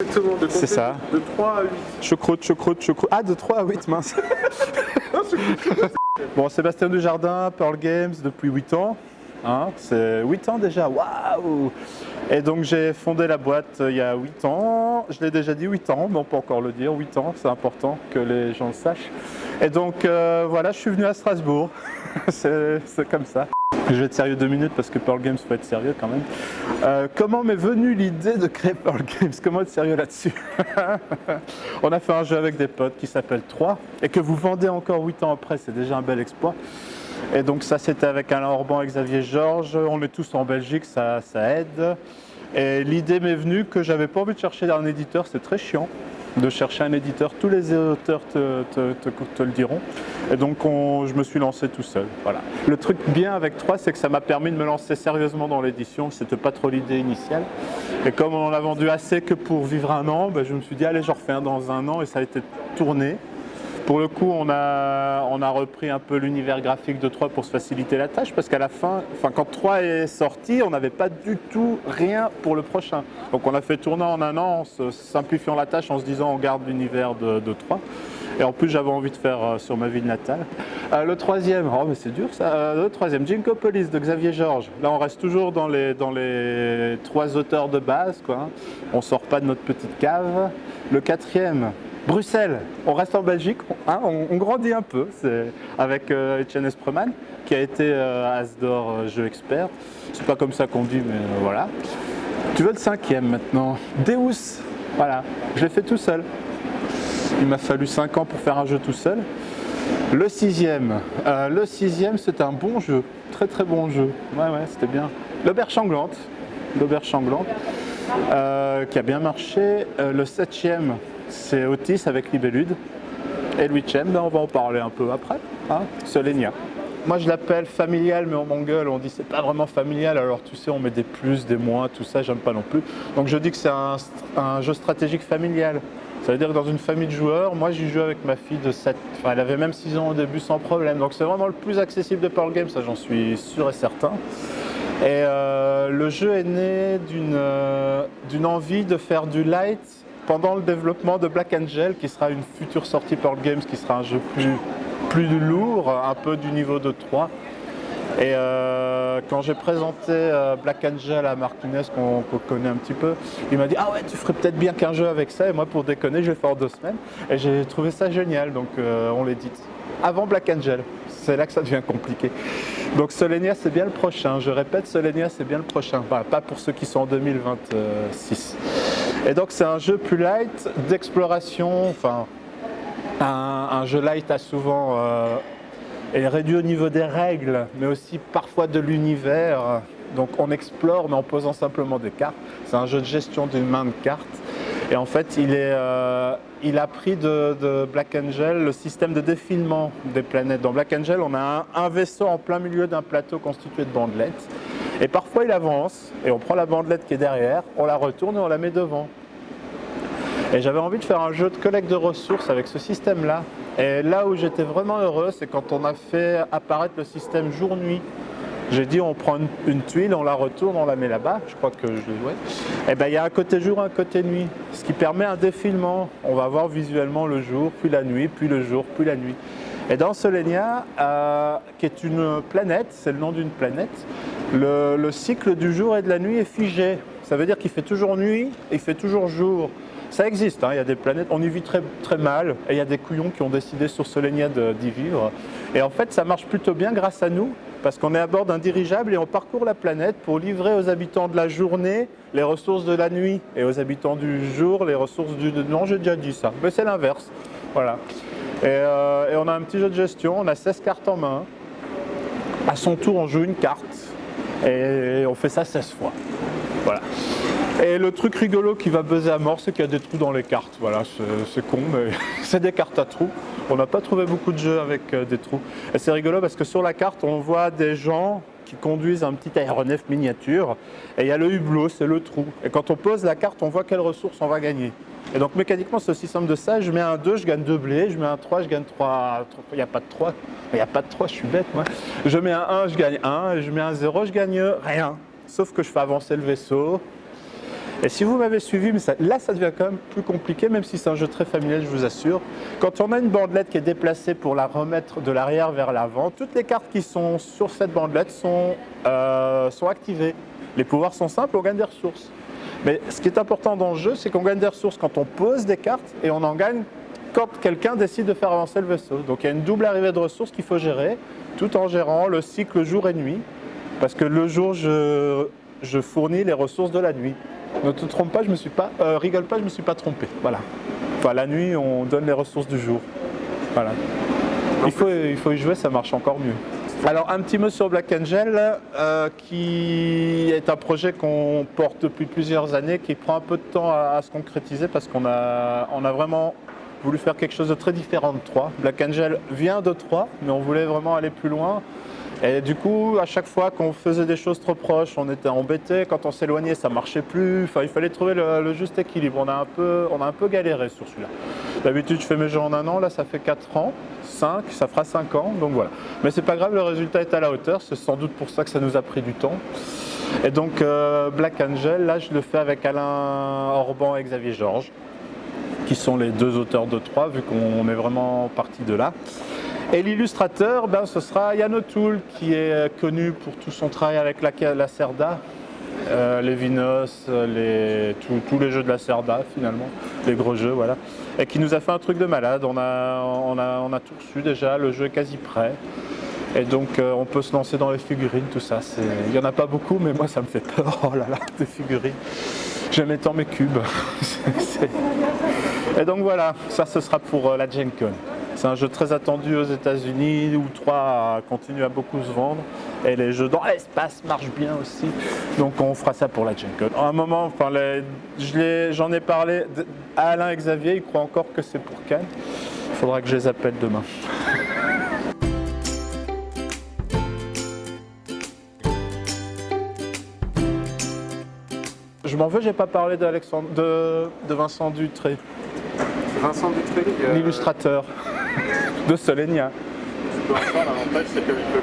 Exactement, de C'est ça. De 3 à 8. Choucroute, choucroute, choucroute. Ah, de 3 à 8, mince. Bon, Sébastien Dujardin, Pearl Games depuis 8 ans. Hein, c'est 8 ans déjà, waouh! Et donc j'ai fondé la boîte il y a 8 ans. Je l'ai déjà dit 8 ans, mais on peut encore le dire, 8 ans, c'est important que les gens le sachent. Et donc voilà, je suis venu à Strasbourg. c'est comme ça. Je vais être sérieux 2 minutes parce que Pearl Games faut être sérieux quand même. Comment m'est venue l'idée de créer Pearl Games? Comment être sérieux là-dessus? On a fait un jeu avec des potes qui s'appelle 3 et que vous vendez encore 8 ans après, c'est déjà un bel exploit. Et donc ça c'était avec Alain Orban et Xavier Georges, on est tous en Belgique, ça aide. Et l'idée m'est venue que j'avais pas envie de chercher un éditeur, c'est très chiant de chercher un éditeur, tous les auteurs te le diront. Et donc je me suis lancé tout seul. Voilà. Le truc bien avec 3, c'est que ça m'a permis de me lancer sérieusement dans l'édition, c'était pas trop l'idée initiale. Et comme on l'a vendu assez que pour vivre un an, ben je me suis dit allez j'en refais un dans un an et ça a été tourné. Pour le coup, on a repris un peu l'univers graphique de 3 pour se faciliter la tâche parce qu'à la fin, quand 3 est sorti, on n'avait pas du tout rien pour le prochain. Donc on a fait tourner en un an en se simplifiant la tâche en se disant on garde l'univers de 3. Et en plus, j'avais envie de faire sur ma ville natale. Le troisième, oh mais c'est dur ça, le troisième, Jinkopolis de Xavier Georges. Là, on reste toujours dans les 3 auteurs de base, quoi, hein. On ne sort pas de notre petite cave. Le quatrième, Bruxelles, on reste en Belgique, hein, on grandit un peu, c'est avec Etienne Espreman, qui a été Asdor Jeux Expert. C'est pas comme ça qu'on dit, mais voilà. Tu veux le cinquième maintenant? Deus, voilà, je l'ai fait tout seul. Il m'a fallu 5 ans pour faire un jeu tout seul. Le sixième, c'était un bon jeu, très très bon jeu. Ouais, c'était bien. L'Auberge Sanglante, qui a bien marché. Le septième, c'est Otis avec Libellude. Et le huitième, on va en parler un peu après, hein, Solenia. Moi je l'appelle familial, mais on m'engueule, on dit c'est pas vraiment familial, alors tu sais on met des plus, des moins, tout ça, j'aime pas non plus. Donc je dis que c'est un jeu stratégique familial. Ça veut dire que dans une famille de joueurs, moi j'y joue avec ma fille de 7, enfin elle avait même 6 ans au début sans problème. Donc c'est vraiment le plus accessible de Pearl Games, ça j'en suis sûr et certain. Et le jeu est né d'une envie de faire du light pendant le développement de Black Angel, qui sera une future sortie Pearl Games, qui sera un jeu plus lourd, un peu du niveau de 3. Et quand j'ai présenté Black Angel à Marc Nunes, qu'on connaît un petit peu, il m'a dit « Ah ouais, tu ferais peut-être bien qu'un jeu avec ça ». Et moi, pour déconner, je vais faire en 2 semaines. Et j'ai trouvé ça génial, donc on l'édite. Avant Black Angel, c'est là que ça devient compliqué. Donc Solenia, c'est bien le prochain. Je répète, Solenia, c'est bien le prochain. Enfin, pas pour ceux qui sont en 2026. Et donc c'est un jeu plus light, d'exploration. Enfin, un jeu light a souvent... est réduit au niveau des règles, mais aussi parfois de l'univers. Donc on explore, mais en posant simplement des cartes. C'est un jeu de gestion d'une main de cartes. Et en fait, il a pris de Black Angel le système de défilement des planètes. Dans Black Angel, on a un vaisseau en plein milieu d'un plateau constitué de bandelettes. Et parfois, il avance, et on prend la bandelette qui est derrière, on la retourne et on la met devant. Et j'avais envie de faire un jeu de collecte de ressources avec ce système-là. Et là où j'étais vraiment heureux, c'est quand on a fait apparaître le système jour-nuit. J'ai dit on prend une tuile, on la retourne, on la met là-bas, je crois que je l'ai joué. Et bien il y a un côté jour, un côté nuit, ce qui permet un défilement. On va voir visuellement le jour, puis la nuit, puis le jour, puis la nuit. Et dans Solenia, qui est une planète, c'est le nom d'une planète, le cycle du jour et de la nuit est figé. Ça veut dire qu'il fait toujours nuit et il fait toujours jour. Ça existe, hein, il y a des planètes, on y vit très, très mal, et il y a des couillons qui ont décidé sur Solenia d'y vivre. Et en fait, ça marche plutôt bien grâce à nous, parce qu'on est à bord d'un dirigeable et on parcourt la planète pour livrer aux habitants de la journée les ressources de la nuit, et aux habitants du jour les ressources du... Non, j'ai déjà dit ça, mais c'est l'inverse. Voilà. Et on a un petit jeu de gestion, on a 16 cartes en main. À son tour, on joue une carte, et on fait ça 16 fois. Voilà. Et le truc rigolo qui va buzzer à mort, c'est qu'il y a des trous dans les cartes. Voilà, c'est con, mais c'est des cartes à trous. On n'a pas trouvé beaucoup de jeux avec des trous. Et c'est rigolo parce que sur la carte, on voit des gens qui conduisent un petit aéronef miniature. Et il y a le hublot, c'est le trou. Et quand on pose la carte, on voit quelles ressources on va gagner. Et donc mécaniquement, c'est aussi simple de ça. Je mets un 2, je gagne 2 blés. Je mets un 3, je gagne 3. Il n'y a pas de 3. Il n'y a pas de 3, je suis bête, moi. Je mets un 1, je gagne 1. Et je mets un 0, je gagne rien. Sauf que je fais avancer le vaisseau. Et si vous m'avez suivi, mais là ça devient quand même plus compliqué, même si c'est un jeu très familial, je vous assure. Quand on a une bandelette qui est déplacée pour la remettre de l'arrière vers l'avant, toutes les cartes qui sont sur cette bandelette sont activées. Les pouvoirs sont simples, on gagne des ressources. Mais ce qui est important dans le jeu, c'est qu'on gagne des ressources quand on pose des cartes et on en gagne quand quelqu'un décide de faire avancer le vaisseau. Donc il y a une double arrivée de ressources qu'il faut gérer, tout en gérant le cycle jour et nuit. Parce que le jour, je fournis les ressources de la nuit. Ne te trompe pas, rigole pas, je me suis pas trompé. Voilà. Enfin, la nuit, on donne les ressources du jour. Voilà. Il faut y jouer, ça marche encore mieux. Alors, un petit mot sur Black Angel, qui est un projet qu'on porte depuis plusieurs années, qui prend un peu de temps à se concrétiser parce qu'on a vraiment voulu faire quelque chose de très différent de 3. Black Angel vient de 3, mais on voulait vraiment aller plus loin. Et du coup, à chaque fois qu'on faisait des choses trop proches, on était embêté. Quand on s'éloignait, ça marchait plus. Enfin, il fallait trouver le juste équilibre. On a un peu galéré sur celui-là. D'habitude, je fais mes jeux en un an. Là, ça fait 4 ans. 5, ça fera 5 ans. Donc voilà. Mais c'est pas grave, le résultat est à la hauteur. C'est sans doute pour ça que ça nous a pris du temps. Et donc, Black Angel, là, je le fais avec Alain Orban et Xavier Georges, qui sont les deux auteurs de 3, vu qu'on est vraiment parti de là. Et l'illustrateur, ce sera Yann O'Toole, qui est connu pour tout son travail avec la Cerda, les Vinos, tous les jeux de la Cerda finalement, les gros jeux, voilà. Et qui nous a fait un truc de malade, on a tout reçu déjà, le jeu est quasi prêt. Et donc on peut se lancer dans les figurines, tout ça. Il n'y en a pas beaucoup, mais moi ça me fait peur, oh là là, des figurines. J'aime tant mes cubes. Et donc voilà, ça ce sera pour la Gen Con. C'est un jeu très attendu aux États-Unis où 3 continue à beaucoup se vendre et les jeux dans l'espace marchent bien aussi. Donc on fera ça pour la Gen Con. À un moment, enfin, j'en ai parlé à Alain et Xavier, ils croient encore que c'est pour Cannes. Il faudra que je les appelle demain. Je m'en veux, j'ai pas parlé de Vincent Dutré. Vincent Dutré, l'illustrateur de Solenia. L'avantage, c'est qu'il peut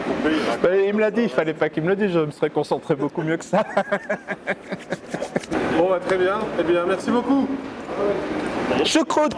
couper. Il me l'a dit, il fallait pas qu'il me le dise, je me serais concentré beaucoup mieux que ça. Bon, très bien. Eh bien, merci beaucoup. Choucroute.